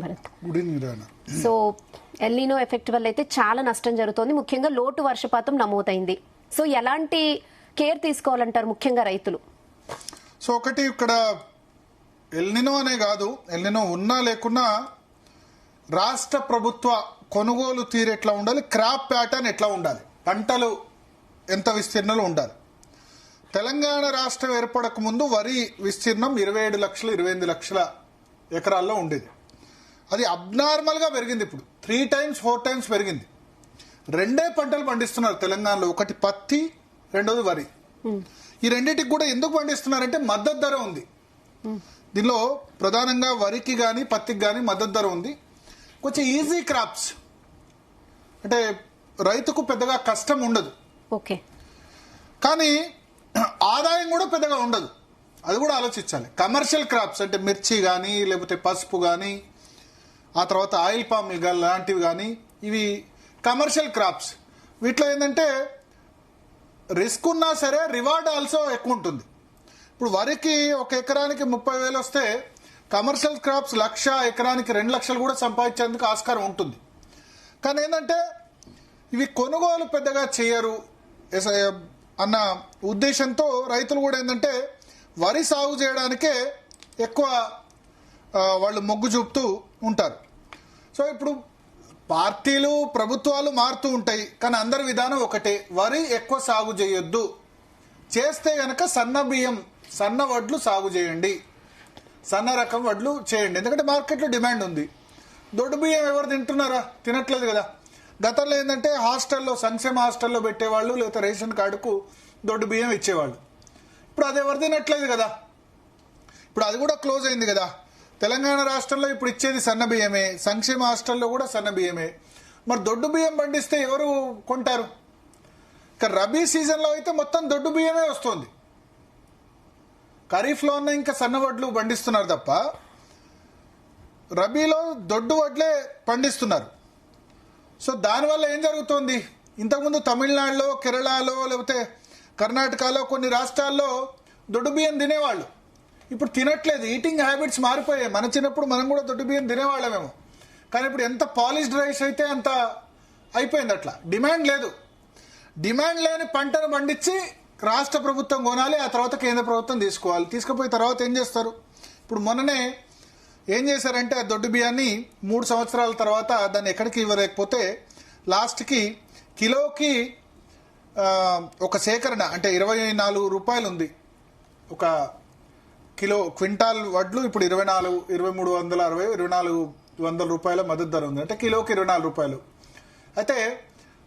Bharat. Good evening రానా. So El Niño effect వల్ల అయితే చాలా నష్టం జరుగుతోంది, ముఖ్యంగా లోటు వర్షపాతం నమోదైంది. సో ఎలాంటి కేర్ తీసుకోవాలంటారు ముఖ్యంగా రైతులు? సో ఒకటి ఇక్కడ ఎల్నినో అనే కాదు, ఎల్నినో ఉన్నా లేకున్నా రాష్ట్ర ప్రభుత్వ కొనుగోలు తీరు ఎట్లా ఉండాలి, క్రాప్ ప్యాటర్న్ ఎట్లా ఉండాలి, పంటలు ఎంత విస్తీర్ణంలో ఉండాలి. తెలంగాణ రాష్ట్రం ఏర్పడక ముందు వరి విస్తీర్ణం 27 లక్షలు 28 లక్షల ఎకరాల్లో ఉండేది. అది అబ్నార్మల్గా పెరిగింది. ఇప్పుడు 3 times 4 times పెరిగింది. రెండే పంటలు పండిస్తున్నారు తెలంగాణలో, ఒకటి పత్తి, రెండోది వరి. ఈ రెండింటికి కూడా ఎందుకు పండిస్తున్నారంటే మద్దతు ధర ఉంది. దీనిలో ప్రధానంగా వరికి కానీ పత్తికి కానీ మద్దతు ధర ఉంది. కొంచెం ఈజీ క్రాప్స్ అంటే రైతుకు పెద్దగా కష్టం ఉండదు. ఓకే, కానీ ఆదాయం కూడా పెద్దగా ఉండదు. అది కూడా ఆలోచించాలి. కమర్షియల్ క్రాప్స్ అంటే మిర్చి కానీ లేకపోతే పసుపు కానీ ఆ తర్వాత ఆయిల్ పామ్ లాంటివి కానీ ఇవి కమర్షియల్ క్రాప్స్. వీటిలో ఏంటంటే రిస్క్ ఉన్నా సరే రివార్డ్ ఆల్సో ఎక్కువ ఉంటుంది. ఇప్పుడు వరికి ఒక ఎకరానికి 30,000 వస్తే కమర్షియల్ క్రాప్స్ 1,00,000 ఎకరానికి 2 లక్షలు కూడా సంపాదించేందుకు ఆస్కారం ఉంటుంది. కానీ ఏంటంటే ఇవి కొనుగోలు పెద్దగా చేయరు అన్న ఉద్దేశంతో రైతులు కూడా ఏంటంటే వరి సాగు చేయడానికే ఎక్కువ వాళ్ళు మొగ్గు చూపుతూ ఉంటారు. సో ఇప్పుడు పార్టీలు ప్రభుత్వాలు మారుతూ ఉంటాయి, కానీ అందరి విధానం ఒకటే, వరి ఎక్కువ సాగు చేయొద్దు, చేస్తే గనక సన్న బియ్యం సన్న వడ్లు సాగు చేయండి, సన్న రకం వడ్లు చేయండి. ఎందుకంటే మార్కెట్లో డిమాండ్ ఉంది. దొడ్డు బియ్యం ఎవరు తింటున్నారా? తినట్లేదు కదా. గతంలో ఏంటంటే హాస్టల్లో, సంక్షేమ హాస్టల్లో పెట్టేవాళ్ళు, లేదా రేషన్ కార్డుకు దొడ్డు బియ్యం ఇచ్చేవాళ్ళు. ఇప్పుడు అది ఎవరు తినట్లేదు కదా. ఇప్పుడు అది కూడా క్లోజ్ అయింది కదా. తెలంగాణ రాష్ట్రంలో ఇప్పుడు ఇచ్చేది సన్న బియ్యమే, సంక్షేమ హాస్టల్లో కూడా సన్న బియ్యమే. మరి దొడ్డు బియ్యం పండిస్తే ఎవరు కొంటారు? ఇక రబీ సీజన్లో అయితే మొత్తం దొడ్డు బియ్యమే వస్తుంది. ఖరీఫ్లో ఉన్న ఇంకా సన్న వడ్లు పండిస్తున్నారు తప్ప రబీలో దొడ్డు వడ్లే పండిస్తున్నారు. సో దానివల్ల ఏం జరుగుతుంది? ఇంతకుముందు తమిళనాడులో, కేరళలో, లేకపోతే కర్ణాటకలో కొన్ని రాష్ట్రాల్లో దొడ్డు బియ్యం తినేవాళ్ళు. ఇప్పుడు తినట్లేదు. ఈటింగ్ హ్యాబిట్స్ మారిపోయాయి. మన చిన్నప్పుడు మనం కూడా దొడ్డు బియ్యం తినేవాళ్ళమేమో, కానీ ఇప్పుడు ఎంత పాలిష్డ్ రైస్ అయితే అంత అయిపోయింది. అట్లా డిమాండ్ లేదు. డిమాండ్ లేని పంటను పండించి రాష్ట్ర ప్రభుత్వం కొనాలి, ఆ తర్వాత కేంద్ర ప్రభుత్వం తీసుకోవాలి. తీసుకుపోయిన తర్వాత ఏం చేస్తారు? ఇప్పుడు మొన్ననే ఏం చేశారంటే ఆ దొడ్డు బియ్యాన్ని 3 సంవత్సరాల తర్వాత దాన్ని ఎక్కడికి ఇవ్వలేకపోతే లాస్ట్కి కిలోకి ఒక సేకరణ అంటే 24 రూపాయలు ఉంది. ఒక కిలో క్వింటాల్ వడ్లు ఇప్పుడు 2360 2400 రూపాయల మద్దతు ధర ఉంది. అంటే కిలోకి 24 రూపాయలు. అయితే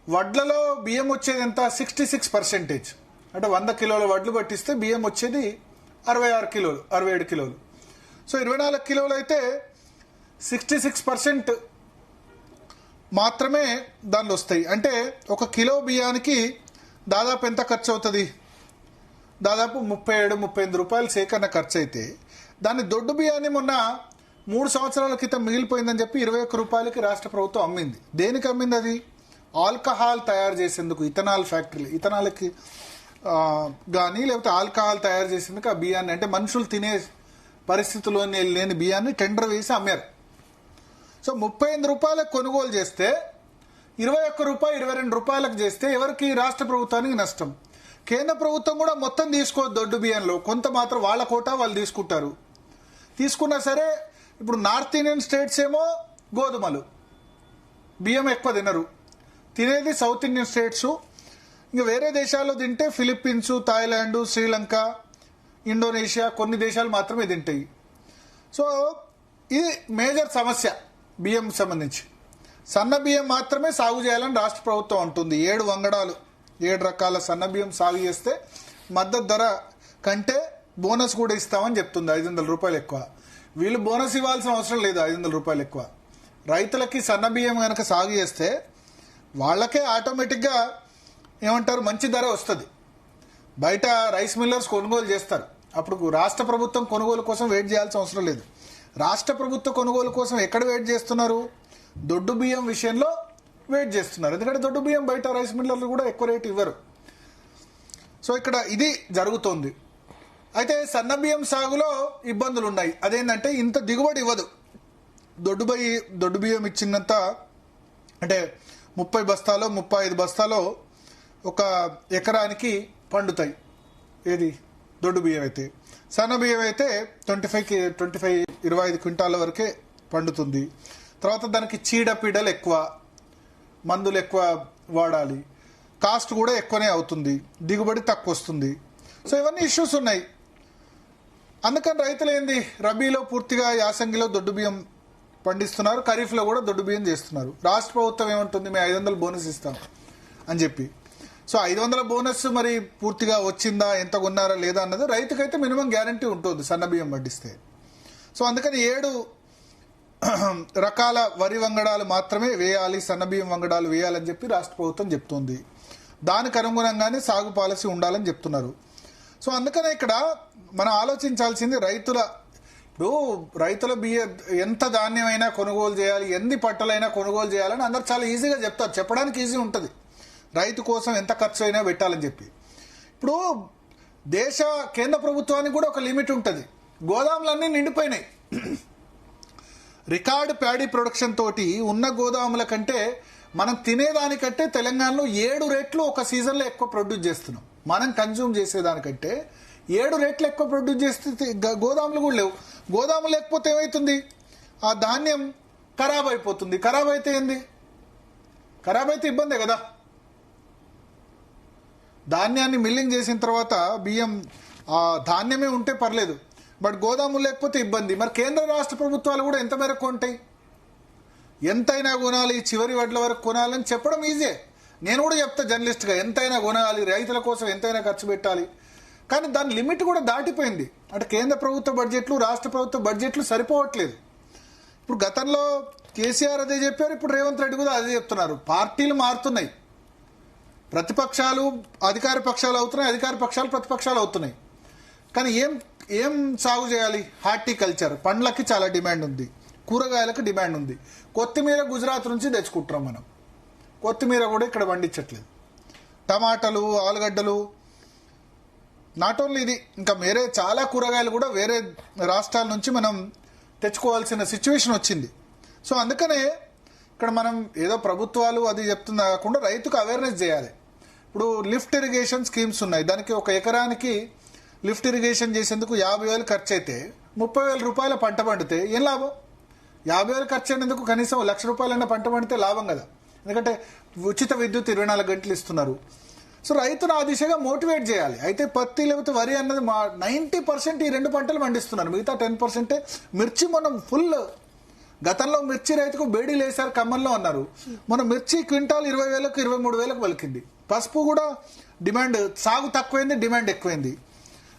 వడ్లలో బియ్యం వచ్చేది ఎంత? 66%. అంటే 100 కిలోల వడ్లు పట్టిస్తే బియ్యం వచ్చేది 66 కిలోలు, 67 కిలోలు. సో 24 కిలోలు అయితే 66% మాత్రమే దానిలో వస్తాయి. అంటే ఒక కిలో బియ్యానికి దాదాపు ఎంత ఖర్చు అవుతుంది? దాదాపు 37-38 రూపాయలు సేకరణ ఖర్చు అయితే దాన్ని దొడ్డు బియ్యాన్ని మొన్న 3 సంవత్సరాల క్రితం మిగిలిపోయిందని చెప్పి 21 రూపాయలకి రాష్ట్ర ప్రభుత్వం అమ్మింది. దేనికి అమ్మింది? అది ఆల్కహాల్ తయారు చేసేందుకు, ఇథనాల్ ఫ్యాక్టరీలు, ఇథనాల్కి కానీ లేకపోతే ఆల్కహాల్ తయారు చేసేందుకు ఆ బియ్యాన్ని, అంటే మనుషులు తినే పరిస్థితిలో లేని బియ్యాన్ని టెండర్ వేసి అమ్మారు. సో 38 రూపాయలకు కొనుగోలు చేస్తే 21 రూపాయలు 22 రూపాయలకు చేస్తే ఎవరికి? రాష్ట్ర ప్రభుత్వానికి నష్టం. కేంద్ర ప్రభుత్వం కూడా మొత్తం తీసుకోవద్దు దొడ్డు బియ్యంలో, కొంత మాత్రం వాళ్ళ కోటా వాళ్ళు తీసుకుంటారు. తీసుకున్నా సరే ఇప్పుడు నార్త్ ఇండియన్ స్టేట్స్ ఏమో గోధుమలు బియ్యం ఎక్కువ తినరు, తినేది సౌత్ ఇండియన్ స్టేట్స్. ఇంకా వేరే దేశాల్లో తింటే ఫిలిప్పీన్స్, థాయిలాండ్, శ్రీలంక, ఇండోనేషియా కొన్ని దేశాలు మాత్రమే తింటాయి. సో ఇది మేజర్ సమస్య బియ్యం సంబంధించి. సన్న బియ్యం మాత్రమే సాగు చేయాలని రాష్ట్ర ప్రభుత్వం అంటుంది. 7 వంగడాలు 7 రకాల సన్న బియ్యం సాగు చేస్తే మద్దతు ధర కంటే బోనస్ కూడా ఇస్తామని చెప్తుంది. 500 రూపాయలు ఎక్కువ. వీళ్ళు బోనస్ ఇవ్వాల్సిన అవసరం లేదు. 500 రూపాయలు ఎక్కువ. రైతులకి సన్న బియ్యం కనుక సాగు చేస్తే వాళ్ళకే ఆటోమేటిక్గా ఏమంటారు, మంచి ధర వస్తుంది. బయట రైస్ మిల్లర్స్ కొనుగోలు చేస్తారు. అప్పుడు రాష్ట్ర ప్రభుత్వం కొనుగోలు కోసం వెయిట్ చేయాల్సిన అవసరం లేదు. రాష్ట్ర ప్రభుత్వ కొనుగోలు కోసం ఎక్కడ వెయిట్ చేస్తున్నారు? దొడ్డు బియ్యం విషయంలో వెయిట్ చేస్తున్నారు. ఎందుకంటే దొడ్డు బియ్యం బయట రైస్ మిల్లర్లు కూడా ఎక్కువ రేటు ఇవ్వరు. సో ఇక్కడ ఇది జరుగుతోంది. అయితే సన్న బియ్యం సాగులో ఇబ్బందులు ఉన్నాయి. అదేంటంటే ఇంత దిగుబడి ఇవ్వదు. దొడ్డు బియ్యం ఇచ్చినంత అంటే 30 బస్తాలో 35 బస్తాలో ఒక ఎకరానికి పండుతాయి. ఏది దొడ్డు బియ్యం అయితే. సన్న బియ్యం అయితే 25 క్వింటాల వరకే పండుతుంది. తర్వాత దానికి చీడపీడలు ఎక్కువ, మందులు ఎక్కువ వాడాలి, కాస్ట్ కూడా ఎక్కువనే అవుతుంది, దిగుబడి తక్కువ వస్తుంది. సో ఇవన్నీ ఇష్యూస్ ఉన్నాయి. అందుకని రైతులు ఏంది రబీలో పూర్తిగా యాసంగిలో దొడ్డు బియ్యం పండిస్తున్నారు, ఖరీఫ్లో కూడా దొడ్డు బియ్యం చేస్తున్నారు. రాష్ట్ర ప్రభుత్వం ఏమంటుంది, మేము 500 బోనస్ ఇస్తాం అని చెప్పి. సో 500 బోనస్ మరి పూర్తిగా వచ్చిందా, ఎంత కొన్నారా లేదా అన్నది రైతుకైతే మినిమం గ్యారంటీ ఉంటుంది సన్న బియ్యం పండిస్తే. సో అందుకని 7 రకాల వరి వంగడాలు మాత్రమే వేయాలి, సన్న బియ్యం వంగడాలు వేయాలని చెప్పి రాష్ట్ర ప్రభుత్వం చెప్తుంది. దానికి అనుగుణంగానే సాగు పాలసీ ఉండాలని చెప్తున్నారు. సో అందుకనే ఇక్కడ మనం ఆలోచించాల్సింది రైతుల బియ్య ఎంత ధాన్యమైనా కొనుగోలు చేయాలి, ఎన్ని పట్టలైనా కొనుగోలు చేయాలని అందరు చాలా ఈజీగా చెప్తారు, చెప్పడానికి ఈజీ ఉంటుంది. రైతు కోసం ఎంత ఖర్చు అయినా పెట్టాలని చెప్పి. ఇప్పుడు కేంద్ర ప్రభుత్వానికి కూడా ఒక లిమిట్ ఉంటుంది. గోదాములన్నీ నిండిపోయినాయి. రికార్డు ప్యాడీ ప్రొడక్షన్ తోటి ఉన్న గోదాముల కంటే మనం తినేదానికంటే తెలంగాణలో 7 రెట్లు ఒక సీజన్లో ఎక్కువ ప్రొడ్యూస్ చేస్తున్నాం. మనం కన్జ్యూమ్ చేసేదానికంటే 7 రెట్లు ఎక్కువ ప్రొడ్యూస్ చేస్తే గోదాములు కూడా లేవు. గోదాములు లేకపోతే ఏమవుతుంది, ఆ ధాన్యం ఖరాబ్ అయిపోతుంది. ఖరాబ్ అయితే ఏంది, ఖరాబ్ అయితే ఇబ్బందే కదా. ధాన్యాన్ని మిల్లింగ్ చేసిన తర్వాత బియ్యం ఆ ధాన్యమే ఉంటే పర్లేదు, బట్ గోదాములు లేకపోతే ఇబ్బంది. మరి కేంద్ర రాష్ట్ర ప్రభుత్వాలు కూడా ఎంత మేరకు కొంటాయి, ఎంతైనా కొనాలి, చివరి వడ్ల వరకు కొనాలని చెప్పడం ఈజీ. నేను కూడా చెప్తా జర్నలిస్ట్గా, ఎంతైనా కొనాలి, రైతుల కోసం ఎంతైనా ఖర్చు పెట్టాలి. కానీ దాని లిమిట్ కూడా దాటిపోయింది. అంటే కేంద్ర ప్రభుత్వ బడ్జెట్లు, రాష్ట్ర ప్రభుత్వ బడ్జెట్లు సరిపోవట్లేదు. ఇప్పుడు గతంలో కేసీఆర్ అదే చెప్పారు, ఇప్పుడు రేవంత్ రెడ్డి కూడా అదే చెప్తున్నారు. పార్టీలు మారుతున్నాయి, ప్రతిపక్షాలు అధికార పక్షాలు అవుతున్నాయి, అధికార పక్షాలు ప్రతిపక్షాలు అవుతున్నాయి. కానీ ఏం సాగు చేయాలి, హార్టికల్చర్, పండ్లకి చాలా డిమాండ్ ఉంది, కూరగాయలకు డిమాండ్ ఉంది. కొత్తిమీర గుజరాత్ నుంచి తెచ్చుకుంటున్నాం మనం, కొత్తిమీర కూడా ఇక్కడ పండించట్లేదు. టమాటాలు, ఆలుగడ్డలు, నాట్ ఓన్లీ ఇది, ఇంకా వేరే చాలా కూరగాయలు కూడా వేరే రాష్ట్రాల నుంచి మనం తెచ్చుకోవాల్సిన సిచ్యువేషన్ వచ్చింది. సో అందుకనే ఇక్కడ మనం ఏదో ప్రభుత్వాలు అది చెప్తున్నా కాకుండా రైతుకు అవేర్నెస్ చేయాలి. ఇప్పుడు లిఫ్ట్ ఇరిగేషన్ స్కీమ్స్ ఉన్నాయి. దానికి ఒక ఎకరానికి లిఫ్ట్ ఇరిగేషన్ చేసేందుకు 50,000 ఖర్చు అయితే 30,000 రూపాయల పంట పండితే ఏం లాభం? 50,000 ఖర్చు అయినందుకు కనీసం 1,00,000 రూపాయలైనా పంట పండితే లాభం కదా. ఎందుకంటే ఉచిత విద్యుత్ 24 గంటలు ఇస్తున్నారు. సో రైతును ఆ దిశగా మోటివేట్ చేయాలి. అయితే పత్తి లేకపోతే వరి అన్నది 90% ఈ 2 పంటలు పండిస్తున్నారు, మిగతా 10% మిర్చి. మనం ఫుల్ గతంలో మిర్చి రైతుకు బేడీలు వేశారు, ఖమ్మంలో అన్నారు. మన మిర్చి క్వింటాల్ 20,000కు 23,000కు పలికింది. పసుపు కూడా డిమాండ్, సాగు తక్కువైంది, డిమాండ్ ఎక్కువైంది.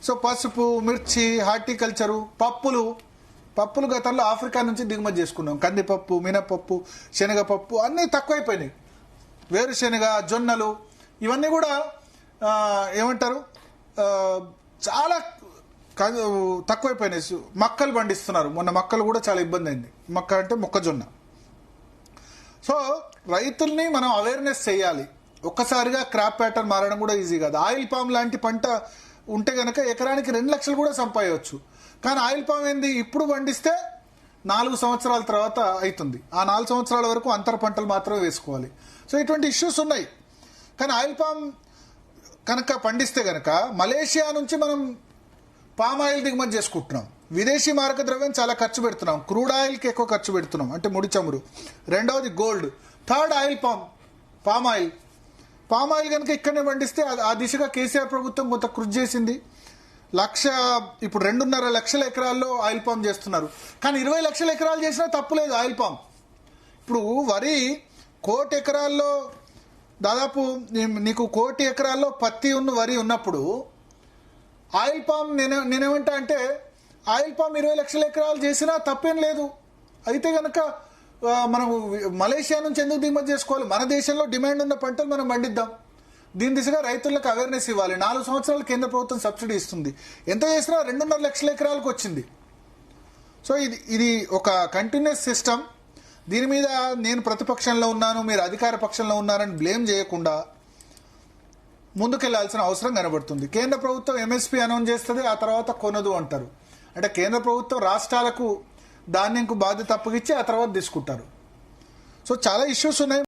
సో పసుపు, మిర్చి, హార్టికల్చరు, పప్పులు గతంలో ఆఫ్రికా నుంచి దిగుమతి చేసుకున్నాం. కందిపప్పు, మినపప్పు, శనగపప్పు అన్నీ తక్కువైపోయినాయి. వేరుశనగ, జొన్నలు ఇవన్నీ కూడా ఏమంటారు చాలా తక్కువైపోయినాయి. మక్కలు పండిస్తున్నారు. మొన్న మక్కలు కూడా చాలా ఇబ్బంది అయింది. మక్క అంటే మొక్కజొన్న. సో రైతుల్ని మనం అవేర్నెస్ చేయాలి. ఒక్కసారిగా క్రాప్ ప్యాటర్న్ మారడం కూడా ఈజీ కాదు. ఆయిల్ పామ్ లాంటి పంట ఉంటే గనక ఎకరానికి 2 లక్షలు కూడా సంపాదించవచ్చు. కానీ ఆయిల్ పామ్ ఏంది, ఇప్పుడు పండిస్తే 4 సంవత్సరాల తర్వాత అవుతుంది. ఆ 4 సంవత్సరాల వరకు అంతర పంటలు మాత్రమే వేసుకోవాలి. సో ఇటువంటి ఇష్యూస్ ఉన్నాయి. కానీ ఆయిల్ పామ్ కనుక పండిస్తే గనక మలేషియా నుంచి మనం పామ్ ఆయిల్ దిగుమతి చేసుకుంటున్నాం. విదేశీ మారక ద్రవ్యం చాలా ఖర్చు పెడుతున్నాం. క్రూడ్ ఆయిల్కి ఎక్కువ ఖర్చు పెడుతున్నాం, అంటే ముడి చమురు. రెండవది gold. Third oil palm oil కనుక ఇక్కడనే పండిస్తే ఆ దిశగా కేసీఆర్ ప్రభుత్వం కొంత కృషి చేసింది. ఇప్పుడు 2.5 లక్షల ఎకరాల్లో ఆయిల్ పామ్ చేస్తున్నారు. కానీ 20 లక్షల ఎకరాలు చేసినా తప్పులేదు ఆయిల్ పామ్. ఇప్పుడు వరి 1 కోటి ఎకరాల్లో దాదాపు నీకు 1 కోటి ఎకరాల్లో పత్తి వరి ఉన్నప్పుడు ఆయిల్ పామ్ నేనేమంటా అంటే ఆయిల్ పామ్ 20 లక్షల ఎకరాలు చేసినా తప్పేం లేదు. అయితే కనుక మనం మలేషియా నుంచి ఎందుకు దిగుమతి చేసుకోవాలి? మన దేశంలో డిమాండ్ ఉన్న పంటలు మనం పండిద్దాం. దీని దిశగా రైతులకు అవేర్నెస్ ఇవ్వాలి. 4 సంవత్సరాలు కేంద్ర ప్రభుత్వం సబ్సిడీ ఇస్తుంది. ఎంత చేసినా 2.5 లక్షల ఎకరాలకు వచ్చింది. సో ఇది ఒక కంటిన్యూస్ సిస్టమ్. దీని మీద నేను ప్రతిపక్షంలో ఉన్నాను, మీరు అధికార పక్షంలో ఉన్నారని బ్లేమ్ చేయకుండా ముందుకెళ్లాల్సిన అవసరం కనబడుతుంది. కేంద్ర ప్రభుత్వం MSP అనౌన్స్ చేస్తుంది, ఆ తర్వాత కొనదు అంటారు. అంటే కేంద్ర ప్రభుత్వం రాష్ట్రాలకు ధాన్యంకు బాధ్యత అప్పగిచ్చి ఆ తర్వాత తీసుకుంటారు. సో చాలా ఇష్యూస్ ఉన్నాయి.